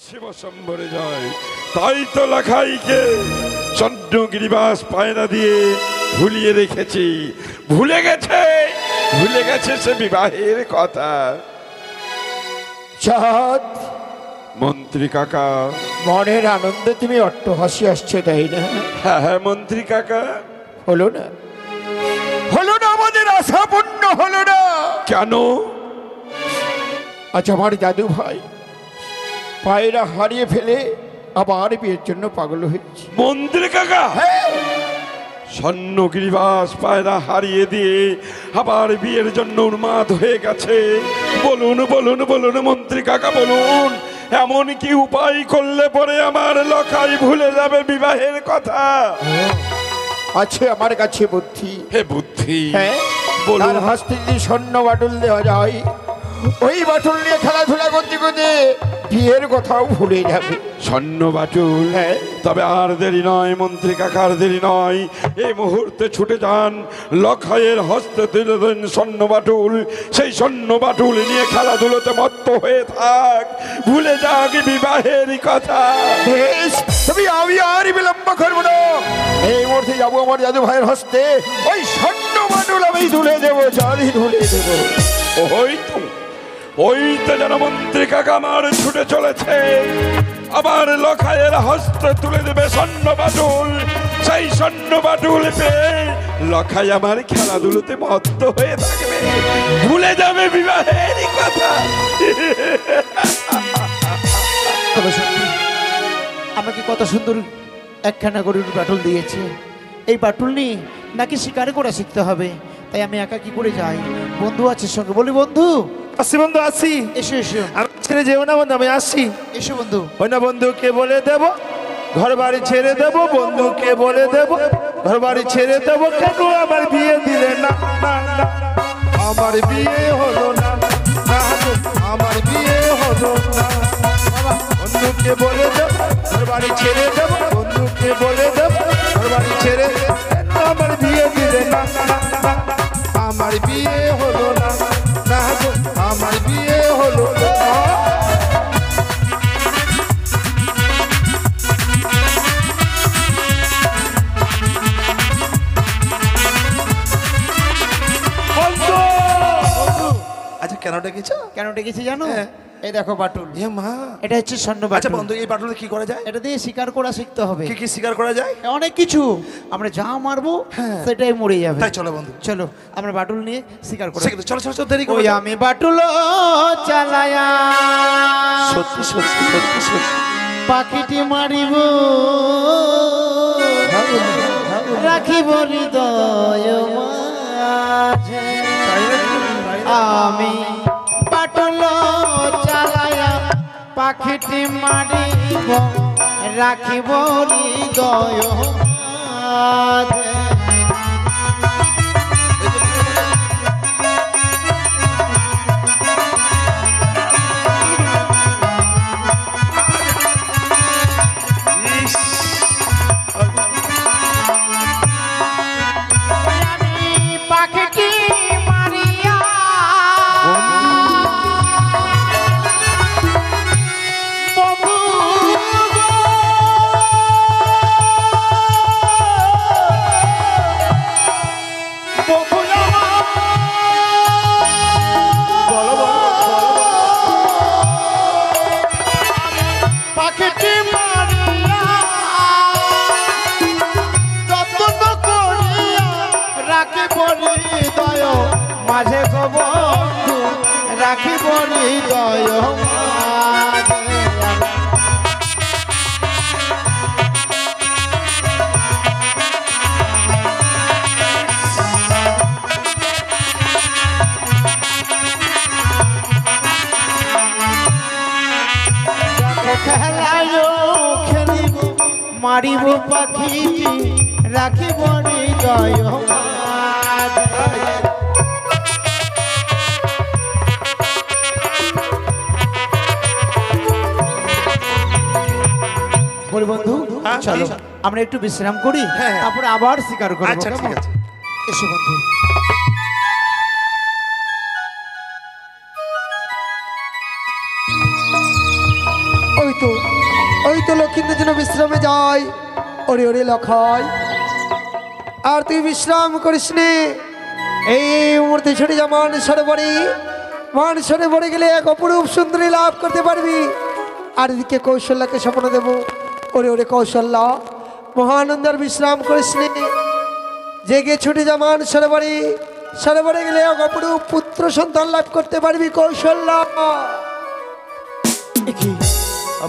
শিব শম্বরে যায়। তাই তো লাখাইকে চন্দ্রগিরিবাস পায়রা দিয়ে ভুলিয়ে রেখেছি। ভুলে গেছে সে বিবাহের কথা। চাঁদ, মন্ত্রী কাকা, মনের আনন্দে তুমি অট্ট হাসি আসছে, তাই না? হ্যাঁ মন্ত্রী কাকা। হলো না, হলো না, আমাদের আশা পূর্ণ হলো না। কেন? আজ আমার দাদু ভাই পায়রা হারিয়ে ফেলে আবার বিয়ের জন্য পাগল হয়েছে। মন্ত্রী কাকা, হ্যাঁ, স্বর্ণগিরিবাস পায়রা হারিয়ে দিয়ে আবার বিয়ের জন্য উন্মাদ হয়ে গেছে। বলুন বলুন বলুন মন্ত্রী কাকা, বলুন এমন কি উপায় করলে পরে আমার লখাই ভুলে যাবে বিবাহের কথা? আছে আমার কাছে বুদ্ধি। হে বুদ্ধি, হ্যাঁ, বলুন। তার হাসতে যদি স্বর্ণ বাটুল দেওয়া যায়, ওই বাটুল নিয়ে খেলাধুলা করতে করতে বিয়ের কথাও ভুলে যাবে। স্বর্ণ বাটুল? হ্যাঁ। তবে আর দেরি নয় মন্ত্রী কাকার, দেরি নয়। এই মুহূর্তে ছুটে যান, লখাইয়ের হস্তে তুলে দেন স্বর্ণ বাটুল। সেই স্বর্ণ বাটুল নিয়ে খেলাধুলোতে মত্ত হয়ে থাক, ভুলে যাক বিবাহের কথা। বেশ, আমি আর বিলম্ব করবো না। এই মুহূর্তে যাবো আমার দাদু ভাইয়ের হস্তে, ওই স্বর্ণ বাটুল আমি তুলে দেবো, জানি তুলে দেবো। ওই তো যেন মন্ত্রী কাকা আমার ছুটে চলেছে। আবার লখাইয়ের হস্তে তুলে দেবে স্বর্ণ বাটুল। সেই স্বর্ণ বাটুল পেয়ে লখাই আমার খেলাধুলোতে মত্ত হয়ে থাকবে, ভুলে যাবে বিবাহের কথা। তবে সত্যি আমাকে কত সুন্দর একখানা গরুর বাটুল দিয়েছে। এই বাটুল নিয়ে নাকি শিকার করা শিখতে হবে। তাই আমি একা কি করে যাই? বন্ধু আছে সঙ্গে, বলি বন্ধু। আসি বন্ধু, আসি। এসো এসো, আমি ছেড়ে যেও না বন্ধু, আমি আসি। এসো বন্ধু। ওই না বন্ধুকে বলে দেব ঘর বাড়ি ছেড়ে দেব, বন্ধুকে বলে দেব ঘর বাড়ি ছেড়ে দেব। কেন আমার বিয়ে দিলে না? না, না, আমার বিয়ে হলো না, না গো, আমার বিয়ে হলো না। বন্ধুকে বলে দেব ঘর বাড়ি ছেড়ে দেব, বন্ধুকে বলে দেব ঘর বাড়ি ছেড়ে দেব। কেন আমার বিয়ে দিলে না? না, না, আমার বিয়ে হলো না, না গো, আমার বিয়ে হলো না। আচ্ছা, কেন ডেকেছ? কেন ডেকেছি জানো? হ্যাঁ। এই দেখো বাটুল, এ মা, এটা হচ্ছে স্বর্ণ আচ্ছা বাটুল। বন্ধু, এই বাটুলে কি করা যায়? এটা দিয়ে শিকার করা শিখতে হবে। কি কি শিকার করা যায়? অনেক কিছু, আমরা যা মারবো হ্যাঁ। সেটাই মরে যাবে। তাই চলো বন্ধু, চলো আমরা বাটুল নিয়ে শিকার করি। চলো চলো চলো, দেরি করো ওই না। আমি বাটুল চালায়া সত্যি সত্যি সত্যি সত্যি পাখিটি মারিব, রাখিব হৃদয় মাঝে। আমি বাটুল চালায়া পাখিটি মারিব, রাখিব হৃদয় মাঝে। মাঝে গো বন্ধু, রাখিব হৃদয় মাঝে। খেলায় খেলিব, মারিব পাখিটি, রাখিব হৃদয় মাঝে। বলি বন্ধু, হ্যাঁ, চলো কি? আমরা একটু বিশ্রাম করি, হ্যাঁ। তারপরে আবার শিকার করবো। আচ্ছা, ঠিক কেমন? আছে। এসো বন্ধু। ওই ওই তো লক্ষ্মীদের জন্য বিশ্রামে যাই। ওরে ওরে লখাই, আর তুই বিশ্রাম করিস নে। এই মুহূর্তে ছুটে যা মান সরে গেলে এক অপরূপ সুন্দরী লাভ করতে পারবি। আর এদিকে কৌশল্যাকে স্বপ্ন দেব। ওরে ওরে কৌশল্যা, মহানন্দার বিশ্রাম করিস নে। জেগে ছুটে যা মান সরোবরে গেলে এক অপরূপ পুত্র সন্তান লাভ করতে পারবি কৌশল্যা।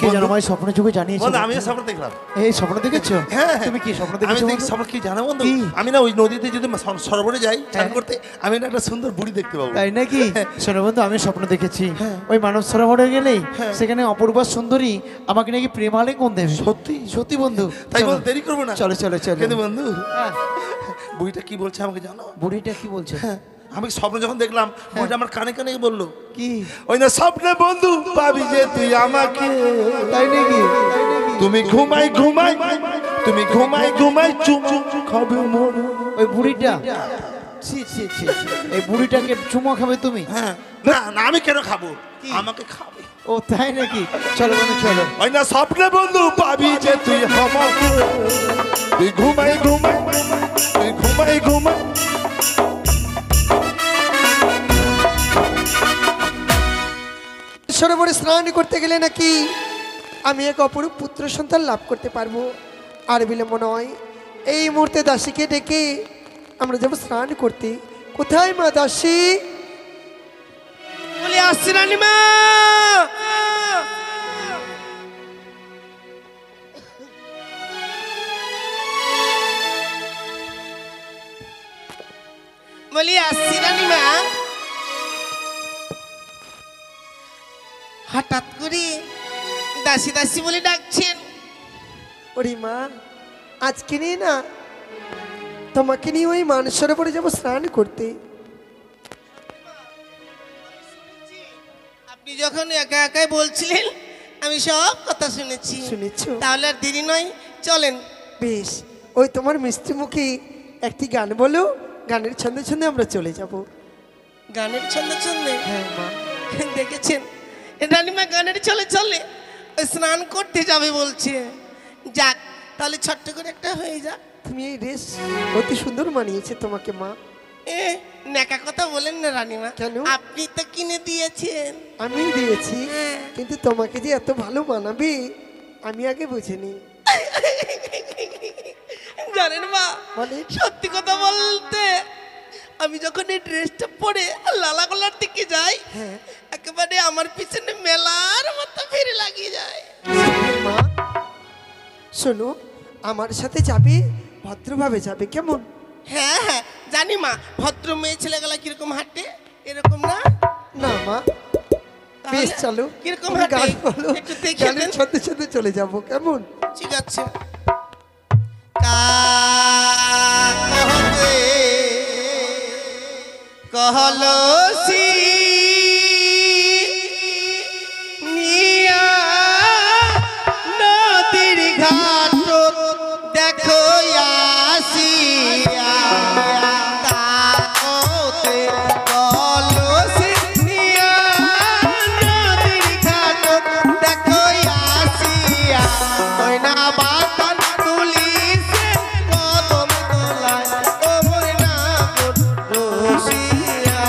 কি জানো ভাই, স্বপ্ন যুগে জানিয়েছি। বন্ধু আমি স্বপ্ন দেখলাম। এই স্বপ্ন দেখেছো? হ্যাঁ। তুমি কি স্বপ্ন আমি দেখেছো? দেখি স্বপ্ন কি জানো বন্ধু? কি? আমি না ওই নদীতে যদি সরোবরে যাই চান হ্যাঁ। করতে, আমি না একটা সুন্দর বুড়ি দেখতে পাবো। তাই নাকি? শোনো বন্ধু, আমি স্বপ্ন দেখেছি হ্যাঁ। ওই মানব সরোবরে গেলেই হ্যাঁ। সেখানে অপূর্বা সুন্দরী আমাকে নাকি প্রেম আলিঙ্গন দেবে। সত্যি? সত্যি বন্ধু। তাই চলো। বল, দেরি করবো না। চলো চলো চলো। কিন্তু বন্ধু হ্যাঁ। বুড়িটা কি বলছে আমাকে জানো? বুড়িটা কি বলছে? হ্যাঁ, আমি স্বপ্ন যখন দেখলাম বুড়িটা আমার কানে কানে বললো, কি? ওই না স্বপ্নে বন্ধু পাবি যে তুই আমাকে, তাই নাকি? তুমি ঘুমাই চুপ খাবে মোর। ওই বুড়িটা ছি ছি ছি, এই বুড়িটাকে চুমো খাবে তুমি? হ্যাঁ, না না আমি কেন খাবো, আমাকে খাবে। ও তাই নাকি? চলো বন্ধু চলো। ওই না স্বপ্নে বন্ধু পাবি যে তুই আমাকে, তুই ঘুমাই সরোবরে স্নান করতে গেলে নাকি আমি এক অপরূপ পুত্র সন্তান লাভ করতে পারবো। আর বিলম্ব নয়, এই মুহূর্তে দাসীকে ডেকে আমরা যাবো স্নান করতে। কোথায় মা দাসী? বলে আসছি রানীমা। বলি আসছি রানীমা। হঠাৎ করে দাসী দাসী বলে ডাকছেন? ওরে মা, আজকে নিয়ে না তোমাকে নিয়ে ওই মান সরোবরে যাবো স্নান করতে। আপনি যখন একা একাই বলছিলেন আমি সব কথা শুনেছি। শুনেছো? তাহলে আর দেরি নয়, চলেন। বেশ, ওই তোমার মিষ্টি মুখে একটি গান বলো, গানের ছন্দে ছন্দে আমরা চলে যাব। গানের ছন্দে ছন্দে? হ্যাঁ মা। দেখেছেন রানীমা গানের চলে চলে ওই স্নান করতে যাবে বলছে। যাক তাহলে ছোট্ট করে একটা হয়ে যাক। তুমি এই ড্রেস অতি সুন্দর মানিয়েছে তোমাকে মা। এ নেকা কথা বলেন না রানীমা। কেন? আপনি তো কিনে দিয়েছেন। আমি দিয়েছি, হ্যাঁ। কিন্তু তোমাকে যে এত ভালো মানাবে আমি আগে বুঝিনি। জানেন মা, বলেন। সত্যি কথা বলতে আমি যখন এই ড্রেসটা পরে লালা গলার দিকে যাই, হ্যাঁ। একেবারে আমার পিছনে মেলার মতো ভিড় লাগিয়ে যায়। মা শোনো, আমার সাথে যাবে, ভদ্রভাবে যাবে, কেমন? হ্যাঁ হ্যাঁ জানি মা, ভদ্র মেয়ে ছেলেগুলা কিরকম হাঁটে এরকম না? না মা, বেশ চলো, কিরকম তুমি হাঁটে গান বলো, একটু দেখে গানের দেন। ছন্দে ছন্দে চলে যাব, কেমন? ঠিক আছে। कहलसी नदीर घाट देखो आसिया ताकोते कहलसी नदीर घाट देखो आसिया ओई ना बातन तुली से कदम तलाय ओ मोर ना रसिया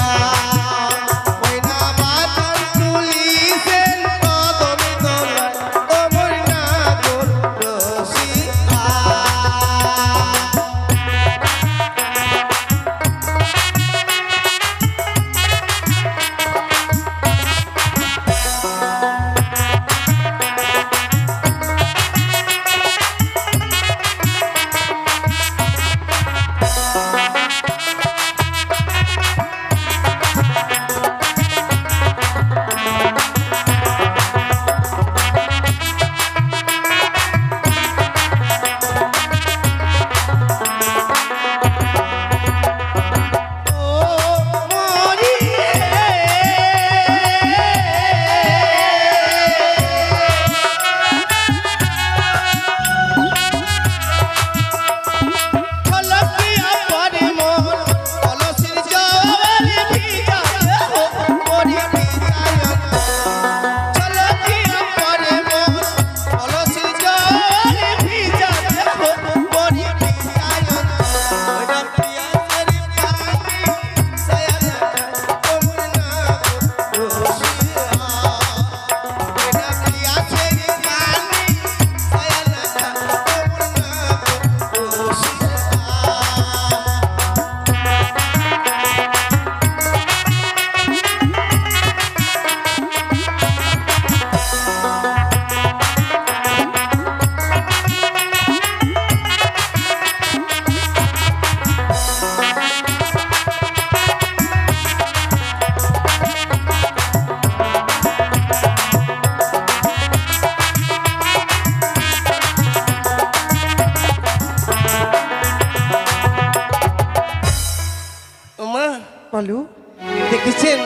দেখছেন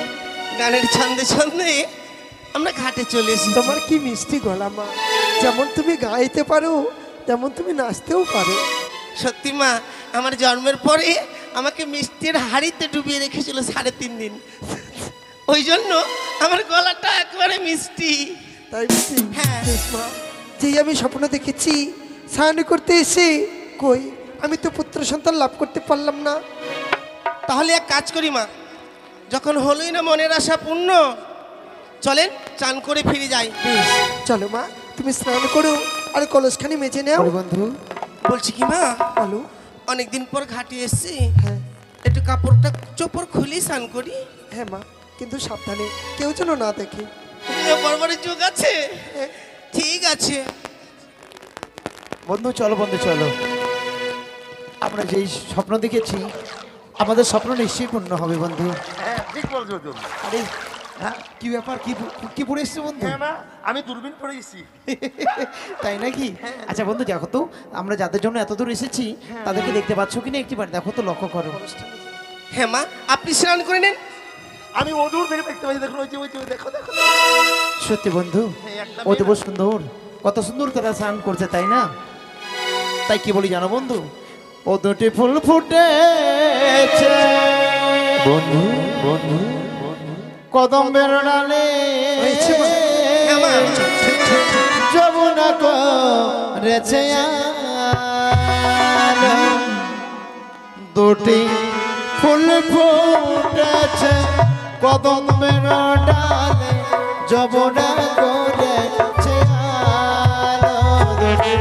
গানের ছন্দে ছন্দে আমরা ঘাটে চলে এসেছি। তোমার কি মিষ্টি গলা মা, যেমন তুমি গাইতে পারো তেমন তুমি নাচতেও পারো। সত্যি মা, আমার জন্মের পরে আমাকে মিষ্টির হাড়িতে ডুবিয়ে রেখেছিল 3.5 দিন। ওই জন্য আমার গলাটা একেবারে মিষ্টি। তাই বুঝি? হ্যাঁ। বেশ মা, যেই আমি স্বপ্ন দেখেছি স্নান করতে এসে কই আমি তো পুত্র সন্তান লাভ করতে পারলাম না। তাহলে এক কাজ করি মা, যখন হলোই না মনের আশা পূর্ণ, চলেন চান করে ফিরে যাই। বেশ চলো মা, তুমি স্নান করো আর কলসখানি মেজে নাও। ওরে বন্ধু, বলছি কি মা, বলো। অনেকদিন পর ঘাটে এসছি, হ্যাঁ একটু কাপড়টা চোপড় খুলি স্নান করি। হ্যাঁ মা, কিন্তু সাবধানে, কেউ যেন না দেখে। বড় বড় চোখ আছে। ঠিক আছে বন্ধু চলো, বন্ধু চলো। আমরা যেই স্বপ্ন দেখেছি আমাদের স্বপ্ন নিশ্চয়ই পূর্ণ হবে বন্ধু। হ্যাঁ ঠিক বলছো তুমি। আরে হ্যাঁ, কি ব্যাপার, কি পড়ে এসছো বন্ধু? হ্যাঁ মা, আমি দূরবীন পরে গেছি। তাই নাকি? আচ্ছা বন্ধু দেখো তো, আমরা যাদের জন্য এত দূর এসেছি তাদেরকে দেখতে পাচ্ছ কিনা একটিবার দেখো তো, লক্ষ্য করো। হ্যাঁ মা, আপনি স্নান করে নেন। আমি অদূর থেকে দেখতে পাচ্ছি, দেখো ওই যে দেখো দেখো। সত্যি বন্ধু, হ্যাঁ, একটা ও দেব সুন্দর, কত সুন্দর তারা স্নান করছে, তাই না? তাই কি বলি জানো বন্ধু, ও দুটি ফুল ফুটেছে বন্ধু বন্ধু কদম্বের ডালে, হয়েছে মা। হ্যাঁ মা, যমুনা করেছে আলো। দুটি ফুল ফুটেছে কদম্বের ডালে, যমুনা করেছে আলো। দুটি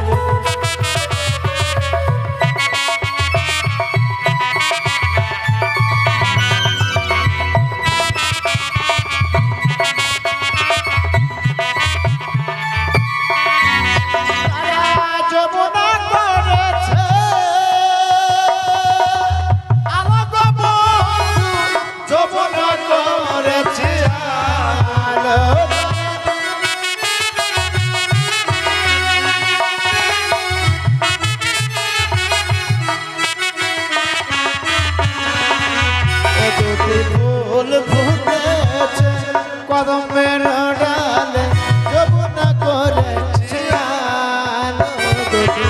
যমুনা করেছে আলো গো বন্ধু, যমুনা করেছে আলো। ও দুটি ফুল ফুটেছে কদমের ডালে, যমুনা করেছে আলো। দুটি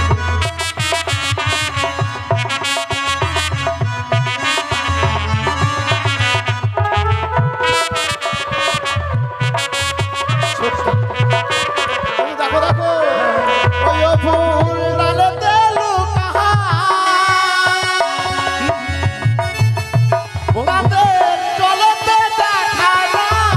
দেখো দেখো, ওই ফুল ডালেতে লুকাহা তাদের চলতে দেখা যায়।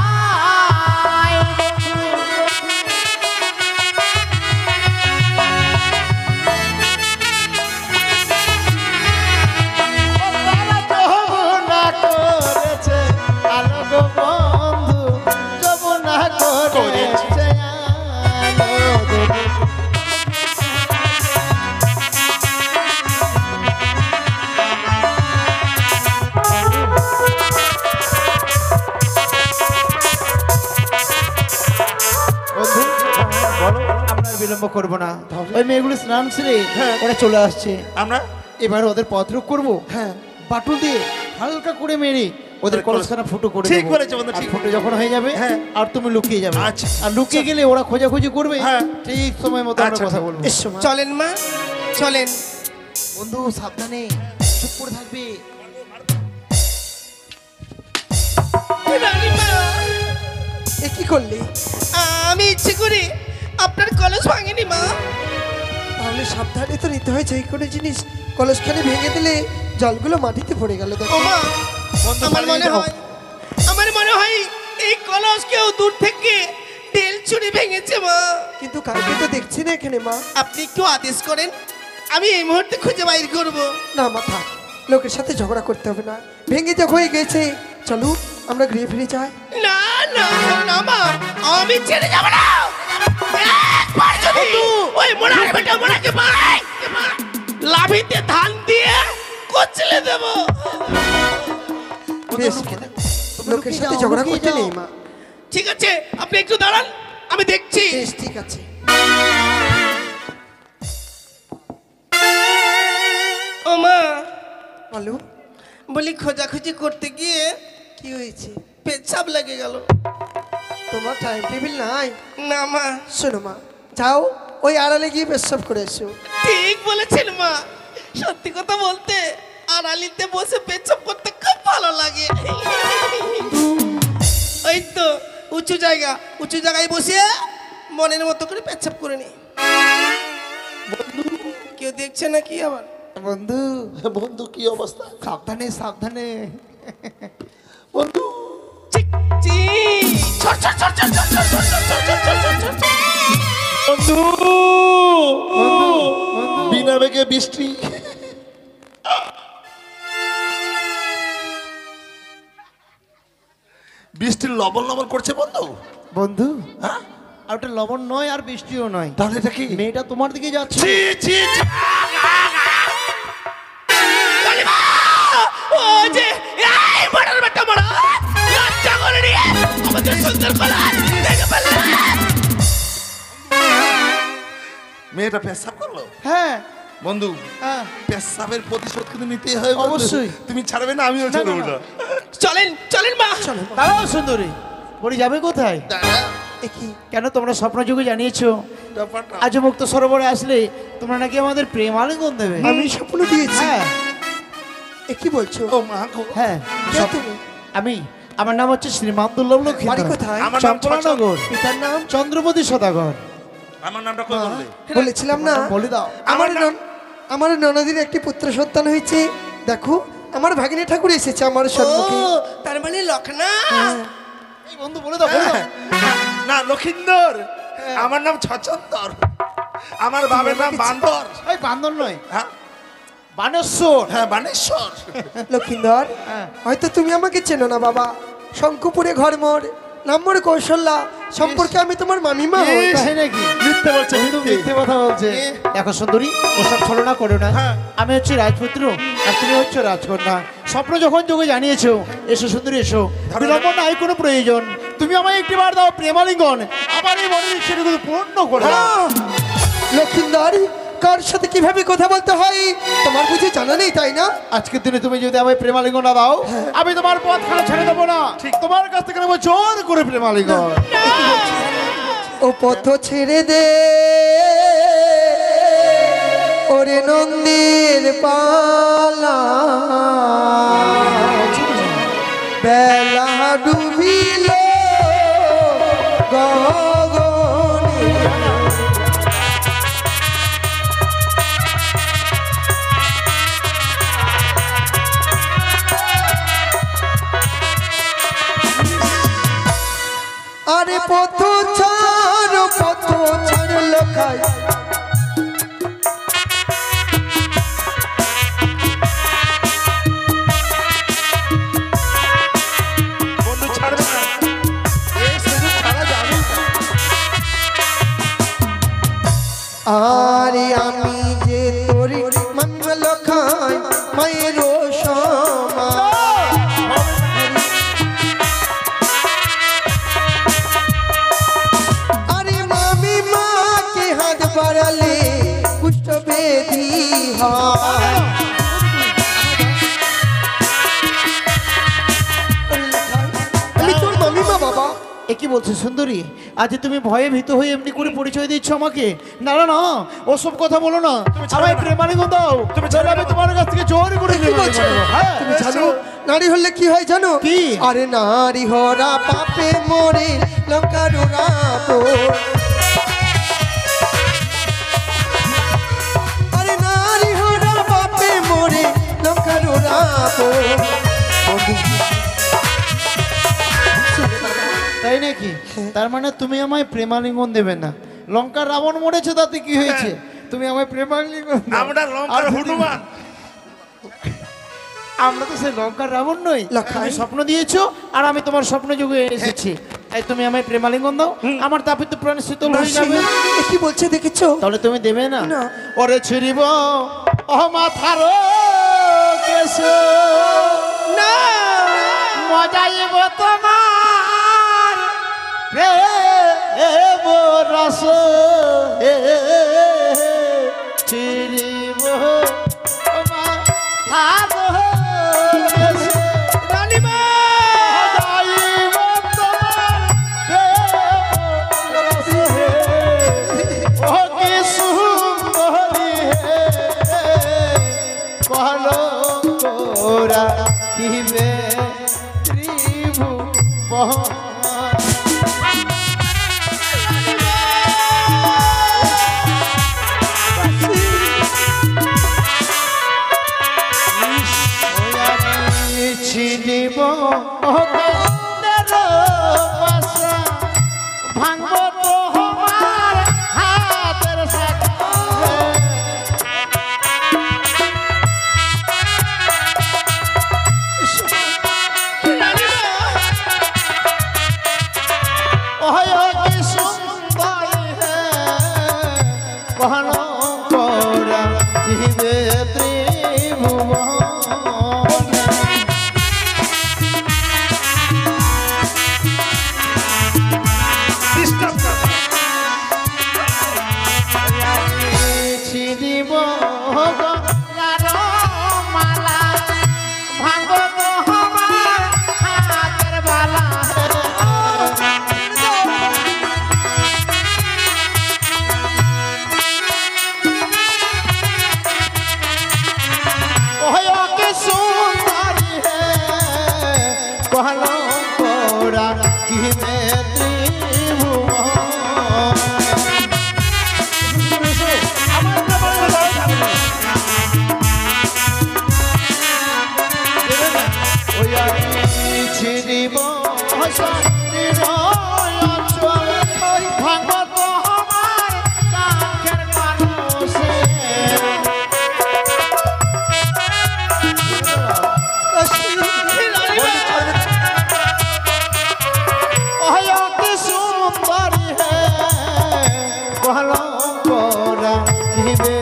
যমুনা করেছে আলো গো বন্ধু, যমুনা করেছে আলো। বন্ধু বলো, আমরা আর বিলম্ব করবো না, ওই মেয়েগুলো স্নান সেরে ওরা চলে আসছে, আমরা এবার ওদের পথরোধ করবো। হ্যাঁ বাটুল দিয়ে হালকা করে মেরে ওদের কলসখানা ফুটো করে ঠিক দেবো। বলেছো বন্ধু, আর ঠিক। ফুটো যখন হয়ে যাবে হ্যাঁ। আর তুমি লুকিয়ে যাবে। আচ্ছা। আর লুকিয়ে গেলে ওরা খোঁজাখুঁজি করবে, হ্যাঁ। ঠিক সময় মতো আমরা আচ্ছা, কথা বলবো। এসো মা। চলেন মা চলেন। বন্ধু সাবধানে, চুপ করে থাকবে। রানীমা, এ কি করলি? আমি ইচ্ছে করে আপনার কলস ভাঙিনি মা। তাহলে সাবধানে তো নিতে হয়, যে কোনো জিনিস কলসখানি ভেঙে দিলে জলগুলো মাটিতে পড়ে গেল। ও দেখো মা, বন্ধু আমার পালিয়ে মনে যাও। হয় এই কলস কেউ দূর থেকে তেল চুরি ভেঙেছে মা। কিন্তু কাউকে তো দেখছি না এখানে মা। আপনি একটু আদেশ করেন, আমি এই মুহূর্তে খুঁজে বাইর করব। না মাথা, লোকের সাথে ঝগড়া করতে হবে না, ভেঙে যা হয়ে গেছে, চলো আমরা গৃহে ফিরে যাই। না না না মা, আমি ছেড়ে যাব না। একবার যদি ওই মোড়ার বেটা মোড়াকে মারাই, লাভিতে ধান দিয়ে কচলে দেব। বেশ, লোকের সাথে ঝগড়া করতে নেই মা। ঠিক আছে, আপনি একটু দাঁড়ান, আমি দেখছি। বেশ ঠিক আছে। ও মা, বলো। বলি খোঁজাখুঁজি করতে গিয়ে কি হয়েছে? পেছাব লেগে গেল। তোমার টাইম টেবিল নাই? না মা। শোনো মা, যাও ওই আড়ালে গিয়ে পেশাব করে এসো। ঠিক বলেছেন মা, সত্যি কথা বলতে আড়ালিতে বসে পেছাব করতে খুব ভালো লাগে। ওই তো উঁচু জায়গায় বসে মনের মতো করে পেছাব করে নি। কেউ দেখছে নাকি আবার? বন্ধু বন্ধু কি অবস্থা? সাবধানে সাবধানে। বন্ধু চিক চিক ছট ছট ছট ছট ছট ছট ছট ছট ছট ছট ছট। বন্ধু বিনা বেগে বৃষ্টি। বৃষ্টির লবণ লবণ করছে বন্ধু। বন্ধু হ্যাঁ আর ওটা লবণ নয় আর বৃষ্টিও নয়, তাহলে এটা কি? মেয়েটা তোমার দিকে যাচ্ছে। ছি ছি ছি। কালিমা! ও যে এই বড়ার বেটা বড়া লজ্জা করে নি আমাদের সুন্দর কলা দেখে ফেলে। মেয়েটা পেশাব করলো। হ্যাঁ বন্ধু হ্যাঁ পেশাবের প্রতিশোধ কিন্তু নিতেই হয় বন্ধু। অবশ্যই। তুমি ছাড়বে না, আমিও ছাড়বো না। চলেন চলেন মা। দাঁড়াও সুন্দরী, পরি যাবে কোথায়? এ কি কেন তোমরা স্বপ্নযোগে জানিয়েছো ব্যাপারটা আজ মুক্ত সরোবরে আসলে তোমরা নাকি আমাদের প্রেম আলিঙ্গন দেবে? আমি স্বপ্ন দিয়েছি? হ্যাঁ এ কি বলছো? ও মা গো। হ্যাঁ কে তুমি? আমার নাম হচ্ছে শ্রীমান দুর্লভ বাড়ি লক্ষ্মী, কোথায়? আমার নাম চম্পলানগর, পিতার নাম? চন্দ্রপতি সদাগর। আমার নামটা কই বললে? বলেছিলাম না বলে দাও। আমার ননদির একটি পুত্র সন্তান হয়েছে। দেখো আমার ভাগিনী ঠাকুর এসেছে আমার ও সম্মুখে। তার মানে লখনা। এই বন্ধু বলে দাও, বলে দাও। না লক্ষিন্দর, আমার নাম ছচন্দর, আমার বাবার নাম বান্দর। এই বান্দর নয়, হ্যাঁ বানেশ্বর। হ্যাঁ বানেশ্বর। লক্ষিন্দর, হ্যাঁ। হয়তো তুমি আমাকে চেনো না বাবা। শঙ্কুপুরে ঘর মোর, নাম মোর কৌশল্যা। সম্পর্কে আমি তোমার মামিমা হই। তাই নাকি? মিথ্যে বলছে বন্ধু মিথ্যে কথা বলছে। দেখো সুন্দরী, ওসব ছলনা করো না। হ্যাঁ। আমি হচ্ছি রাজপুত্র আর তুমি হচ্ছে রাজকন্যা। স্বপ্ন যখন যোগে জানিয়েছো, এসো সুন্দরী এসো, বিলম্ব নাই কোনো প্রয়োজন। তুমি আমায় একটি বার দাও প্রেমালিঙ্গন, আমার এই মনের ইচ্ছেটুকু পূর্ণ করে দাও। লক্ষিন্দর, কার সাথে কিভাবে কথা বলতে হয় তোমার বুঝে জানা নেই তাই না? আজকের দিনে তুমি যদি আমায় প্রেমালিঙ্গন না দাও, আমি তোমার পথ খানা ছেড়ে দেবো না। ঠিক তোমার কাছ থেকে নেবো জোর করে প্রেমালিঙ্গন। ও পথ ছেড়ে দে ওরে নন্দির পালা, বেলা ডুবিল গগনে। আরে পথ ছাড় লোকাই, বন্ধু ছাড়বে না, এই শুধু ছাড়া যাবে না। আরে আমি যে তোর মঙ্গল খাই মায়ের সমা। আরে মামি মাকে হাত বাড়ালে কুষ্ঠ বেধি হয়। আমি তোর মামিমা বাবা। এ কি বলছো সুন্দরী? আজ তুমি ভয়ে ভীত হয়ে এমনি করে পরিচয় দিচ্ছ আমাকে? না না না, ওসব কথা বলো না। আমায় প্রেমালিঙ্গন দাও, তাহলে আমি তোমার কাছ থেকে জোর করে কি বলছো? হ্যাঁ তুমি জানো নারী হলে কি হয় জানো? কি? আরে নারী হরা পাপে মরে লঙ্কার রাবো। আরে নারী হরা পাপে মরে লঙ্কার রাবো। তাই নাকি? তার মানে তুমি আমায় প্রেমালিঙ্গন দেবে না? লঙ্কার রাবণ মরেছে তাতে কি হয়েছে? তুমি আমায় প্রেমালিঙ্গন দাও। আমরা লঙ্কার আর হনুমান। আমরা তো সেই লঙ্কার রাবণ নই। লঙ্কাই। তুমি স্বপ্ন দিয়েছো আর আমি তোমার স্বপ্ন যুগে এসেছি। তাই তুমি আমায় প্রেমালিঙ্গন দাও, আমার তাপিত প্রাণ শীতল হয়ে যাবে। এ কি বলছে দেখেছো? তাহলে তুমি দেবে না? না। ওরে ছিড়িব ও মাথার কেশ, না মজাইব তোমার প্রেম রস, ছিড়িব ও মাথার কেশ। রানীমা ভাঙবো তোমার হাতের সাথে कहनो कोरा दिवे त्रिभुवन छिदिब गंगार माला भांगो तो हमार हाथेर बाला सुंदरी है कहलो कोरा कि मैं छिड़िब भांगो तो हमार कांखेर मानुषे सुंदरी है कहलो कोरा कि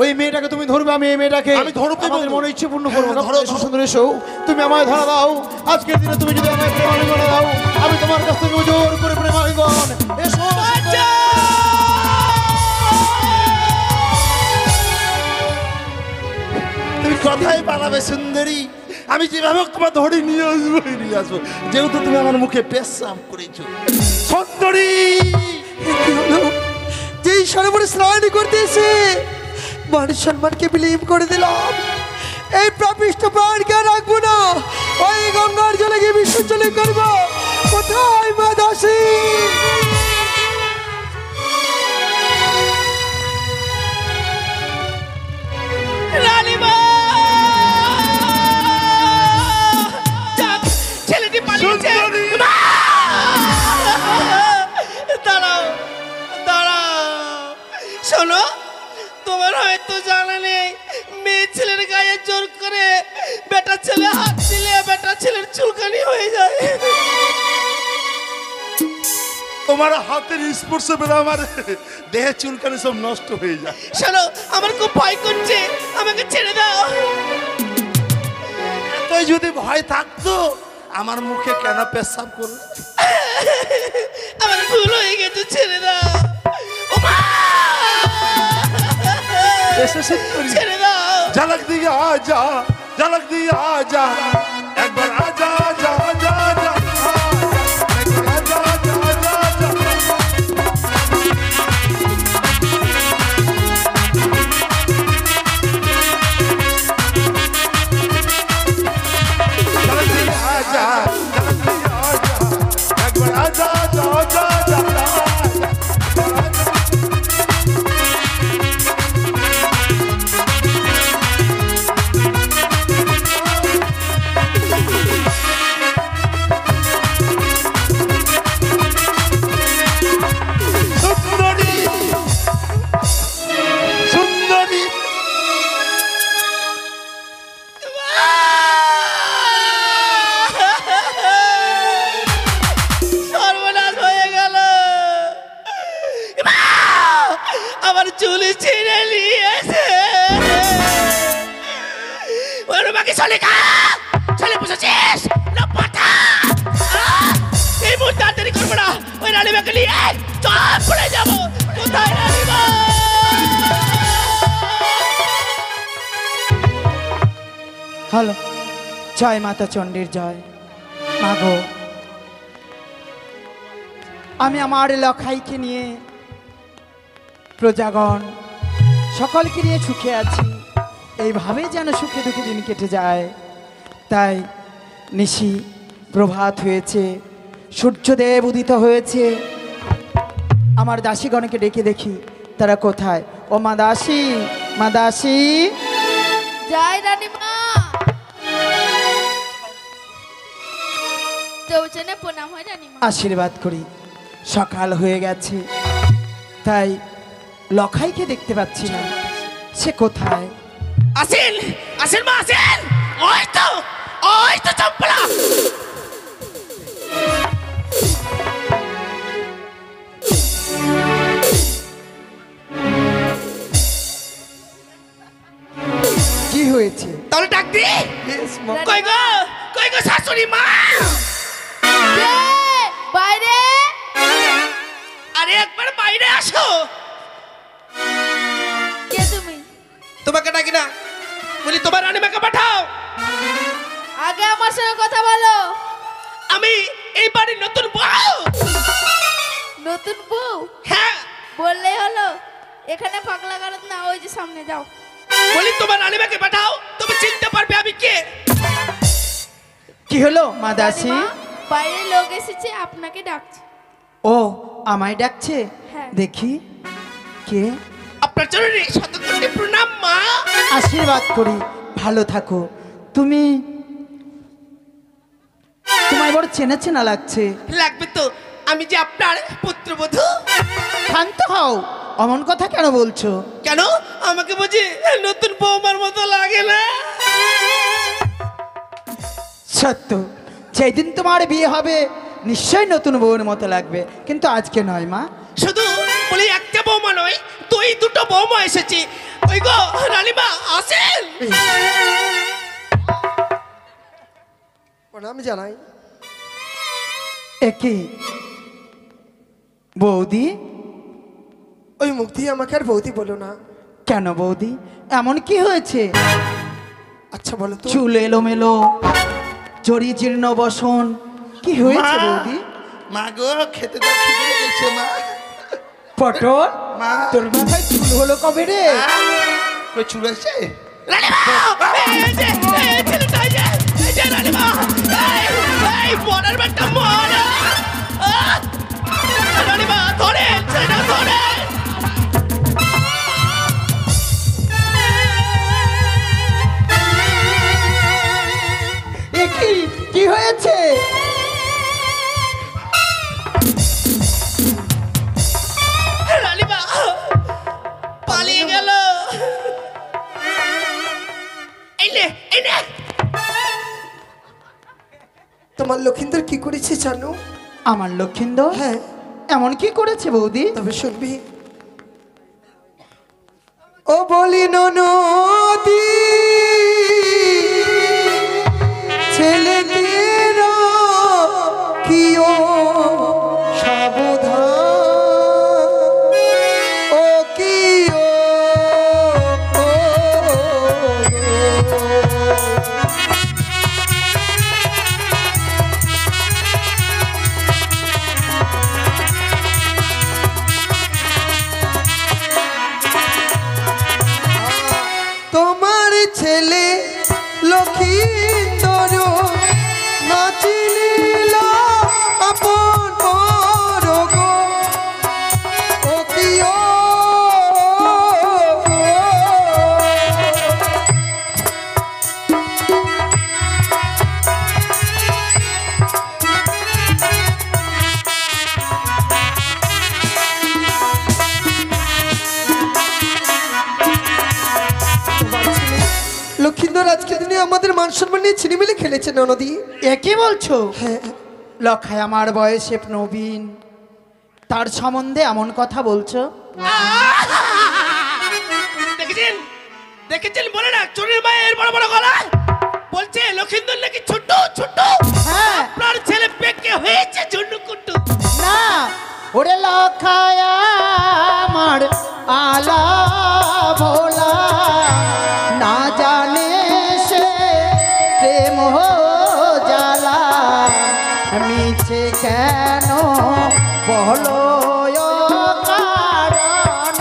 ওই মেয়েটাকে তুমি ধরবে আমি এই মেয়েটাকে আমি ধরবো আমাদের মনে ইচ্ছে পূর্ণ করবো এসো সুন্দর এসো তুমি আমায় ধরা দাও আজকের দিনে তুমি যদি আমায় প্রেমালিঙ্গন দাও আমি তোমার কাছ থেকে জোর করে প্রেমালিঙ্গন এসো তুমি কথাই বানাবে সুন্দরী আমি যেভাবে তোমার ধরে নিয়ে আসবো যেহেতু তুমি আমার মুখে পেশাব করেছো সুন্দরী যেই সরোবরে স্নান করতে এসে মান সম্মানকে বিলীন করে দিলাম এই পাপিষ্ঠ প্রাণকে রাখবো না ওই গঙ্গার জলে গিয়ে বিসর্জন করবো কোথায় মা দাসী রানীমা ছেলেটি পালিয়েছে দাঁড়াও দাঁড়াও শোনো তোমার হয়তো জানা নেই মেয়ে ছেলের গায়ে জোর করে বেটা ছেলে হাত দিলে বেটা ছেলের চুলকানি হয়ে যায় তোমার হাতের স্পর্শ পেলে আমার দেহে চুলকানি সব নষ্ট হয়ে যায় শোনো আমার খুব ভয় করছে আমাকে ছেড়ে দাও তুই যদি ভয় থাকতো আমার মুখে কেন পেশাব করো আমার ভুল হয়ে গেছে ছেড়ে দাও ছেড়ে দাও झलक दिया आजा झलक दिया आजा एक बार आजा आजा आजा आजा एक बार आजा आजा आजा झलक दिया आजा झलक दिया आजा एक बार आजा आजा आजा आजा সর্বনাশ হয়ে গেল আমার চুল ছিঁড়ে নিয়েছে ওর বাকি চলে গা চলে বসেছিস এই মুহূর্তে আর দেরি করবো না ওই রানীমাকে নিয়ে চল পড়ে যাবো কোথায় রানীমা হ্যালো জয় মাতা চণ্ডীর জয় মাগো আমি আমার লখাইকে নিয়ে প্রজাগণ সকলকে নিয়ে সুখে আছি এইভাবে যেন সুখে দুঃখে দিন কেটে যায় তাই নিশি প্রভাত হয়েছে সূর্যদেব উদিত হয়েছে। আমার দাসীগণকে ডেকে দেখি তারা কোথায়। ও মা দাসী, মা দাসী। জয় রানীমা। চৌচনে প্রণাম হয় রানীমা। আশীর্বাদ করি। সকাল হয়ে গেছে, তাই লখাইকে দেখতে পাচ্ছি না, সে কোথায়? আসেন আসেন মা আসেন। ওই তো চম্পলা। কি হয়েছে? তাহলে ডাক দি। কই গো শাশুড়ি মা। কে? বাইরে। আরে একবার বাইরে আসো। কে তুমি? তোমাকে ডাকি না, বলি তোমার রানীমাকে পাঠাও। আগে আমার সঙ্গে কথা বলো। আমি এই বাড়ির নতুন বউ। নতুন বউ? হ্যাঁ। বললেই হলো। এখানে পাগলা গারদ না, ওই যে সামনে যাও। বলি তোমার রানীমাকে পাঠাও, তুমি চিনতে পারবে আমি কে। কি হলো মা দাসী? রানীমা, বাইরে লোক এসেছে, আপনাকে ডাকছে। ও আমায় ডাকছে? হ্যাঁ। দেখি কে। আপনার চরণে শতকোটি প্রণাম মা। আশীর্বাদ করি, ভালো থাকো। তুমি, তোমায় বড় চেনা চেনা লাগছে। লাগবে তো, আমি যে আপনার পুত্রবধূ। শান্ত হও, অমন কথা কেন বলছো? কেন আমাকে বুঝি নতুন বৌমার মতো লাগে না? সত্য, যেদিন তোমার বিয়ে হবে নিশ্চয়ই নতুন বউয়ের মতো লাগবে, কিন্তু আজকে নয় মা। শুধু বলি একটা বৌমা নয়, দুটো বৌমা এসেছি। ওই গো রানীমা আসেন। প্রণাম জানাই। একে বৌদি? ওই মুখ দিয়ে আমাকে আর বৌদি বলো না। কেন বৌদি, এমন কি হয়েছে? আচ্ছা বলো তো। চুল এলোমেলো, জড়ি জীর্ণ বসন, কি হয়েছে বৌদি? মা গো খেতে দাও, খিদে লেগেছে মা। পটল, মা। তোর মাথায় চুল হলো কবে রে? কই চুল আছে? রানীমা এই যে এই ছেলেটা, এই যে রানীমা, এই মরার বেটা মরা। রানীমা ধরে ছেলেটা ধরে। এ কি হয়েছে? রানীমা পালিয়ে গেল। এই নে। তোমার লক্ষিন্দর কি করেছে জানো? আমার লক্ষিন্দর? হ্যাঁ। এমন কি করেছে বৌদি? তবে শুনবি। ও বলি নদী ছেলে কিও সাবধান, ও কিও তোমার ছেলে লক্ষিন্দর নাচিল আপন পরগ, ও কিও লক্ষিন্দর আজকের দিনে আমাদের মান সম্মান নিয়ে ছিনিমিনি খেলেছে নদী। এ কি বলছো? হ্যাঁ। লক্ষায় আমার বয়সে নবীন, তার সম্বন্ধে এমন কথা বলছো? দেখেছেন বলে না চোরের মায়ের বড় বড় গলা। বলছে লক্ষিন্দর নাকি ছোট ছোট। হ্যাঁ। আপনার ছেলে পেকে হয়েছে ঝুন্নু কুট্টু। না, ওরে লক্ষায় আমার আলা ভোলা, না জানে সে প্রেম জ্বালা, মিছে কেন বলো কারণ।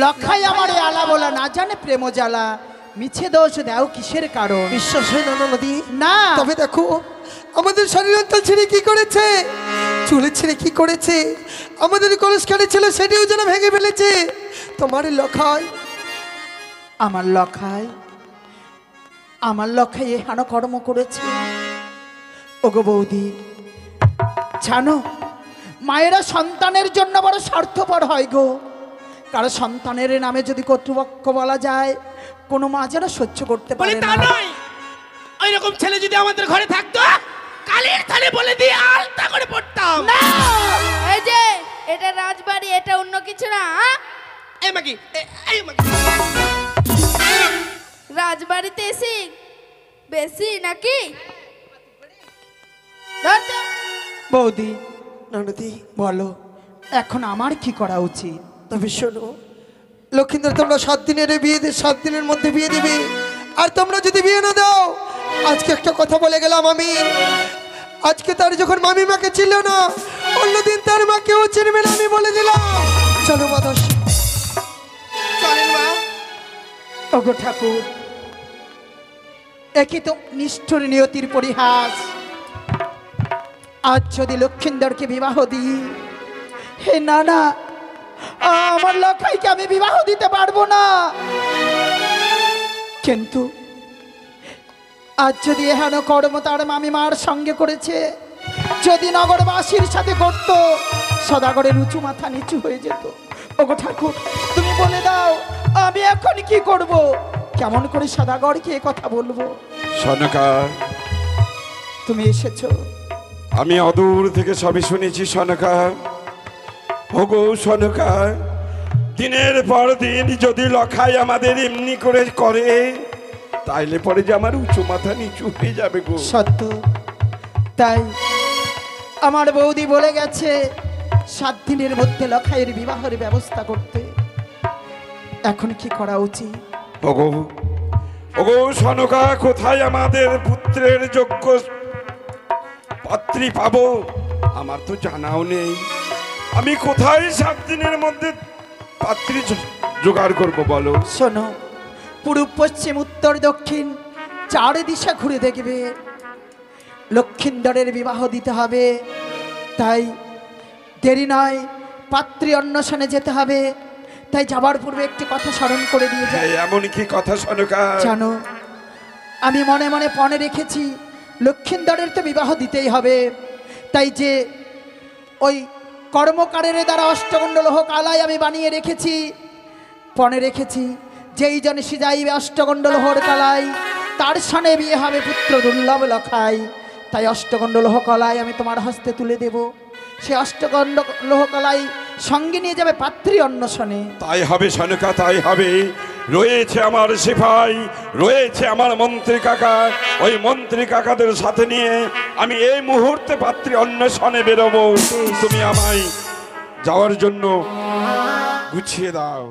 লখাই আমার আলা বলা না জানে প্রেম জ্বালা, মিছে দোষ দাও কিসের কারণ? বিশ্বাস হয় না নদী না তবে দেখো আমাদের শরীর অঞ্চল ছেড়ে কি করেছে, চুলে ছেড়ে কি করেছে, আমাদের কলস কাটে ছিল সেটিও যেন ভেঙে ফেলেছে। তোমার লখাই আমার লখাই, আমার লখাই এহানো কর্ম করেছে। ওগো বৌদি, জানো মায়েরা সন্তানের জন্য বড় স্বার্থপর হয় গো। কারণ সন্তানের নামে যদি কর্তৃপক্ষ বলা যায়, কোনো মা যেন সহ্য করতে বলি পারে তা না। নয়, ওই রকম ছেলে যদি আমাদের ঘরে থাকতো, কালের থালে বলে দিয়ে আলতা করে পড়তাম। না এই যে এটা রাজবাড়ি, এটা অন্য কিছু না। হ্যাঁ? এই মাগি, এই মাগি। রাজবাড়িতে এসি বেশি নাকি? ধর তো। বৌদি নদী বলো এখন আমার কি করা উচিত? তবে শোনো লক্ষিন্দর, তোমরা 7 দিনের বিয়ে 7 দিনের মধ্যে বিয়ে দিবে। আর তোমরা যদি বিয়ে না দাও, আজকে একটা কথা বলে গেলাম আমি, আজকে তার যখন মামি মাকে ছিল না, অন্যদিন তার মাকেও চিনবে না আমি বলে দিলাম। চলো মাদাস চলেন মা। ওগো ঠাকুর, একই তো নিষ্ঠুর নিয়তির পরিহাস। আজ যদি লক্ষিন্দরকে বিবাহ দিই, হে না না, আমার লখাইকে আমি বিবাহ দিতে পারবো না। কিন্তু আজ যদি এহেন কর্ম তার মামি মার সঙ্গে করেছে, যদি নগরবাসীর সাথে করতো, সদাগরের উঁচু মাথা নিচু হয়ে যেত। ওগো ঠাকুর, তুমি বলে দাও আমি এখন কি করব? কেমন করে সদাগরকে এ কথা বলবো? সনকা, তুমি এসেছো, আমি অদূর থেকে সবই শুনেছি সনকা। ওগো সনকা, দিনের পর দিন যদি লখাই আমাদের এমনি করে করে, তাইলে পরে যে আমার উঁচু মাথা নিচু হয়ে যাবে গো। সত্য তাই আমার বৌদি বলে গেছে 7 দিনের মধ্যে লখাইয়ের বিবাহের ব্যবস্থা করতে। এখন কি করা উচিত? ওগো ওগো সনকা, কোথায় আমাদের পুত্রের যোগ্য পাত্রী পাবো আমার তো জানাও নেই। আমি কোথায় 7 দিনের মধ্যে পাত্রী জোগাড় করবো বলো? শোনো, পূর্ব পশ্চিম উত্তর দক্ষিণ 4 দিশা ঘুরে দেখবে, লক্ষিন্দরের বিবাহ দিতে হবে। তাই দেরি নয়, পাত্রী অন্বেষণে যেতে হবে। তাই যাবার পূর্বে একটি কথা স্মরণ করে দিয়ে যায়। এই এমন কি কথা সনকা? জানো, আমি মনে মনে পণে রেখেছি লক্ষিন্দরের তো বিবাহ দিতেই হবে। তাই যে ওই কর্মকারের দ্বারা অষ্টগণ্ড লোহ কালাই আমি বানিয়ে রেখেছি, পণে রেখেছি, যেই জন সিজাইবে অষ্টগণ্ড লোহর কালাই, তার সানে বিয়ে হবে পুত্র দুর্লভ লখাই। তাই অষ্টগণ্ড লোহ কলাই আমি তোমার হস্তে তুলে দেব। সে অষ্টগণ্ড লোহ কলাই সঙ্গে নিয়ে যাবে পাত্রী অন্বেষণে। তাই হবে সনকা, তাই হবে। রয়েছে আমার সিপাই, রয়েছে আমার মন্ত্রী কাকা, ওই মন্ত্রী কাকাদের সাথে নিয়ে আমি এই মুহূর্তে পাত্রী অন্বেষণে বেরোবো। তুমি আমায় যাওয়ার জন্য গুছিয়ে দাও।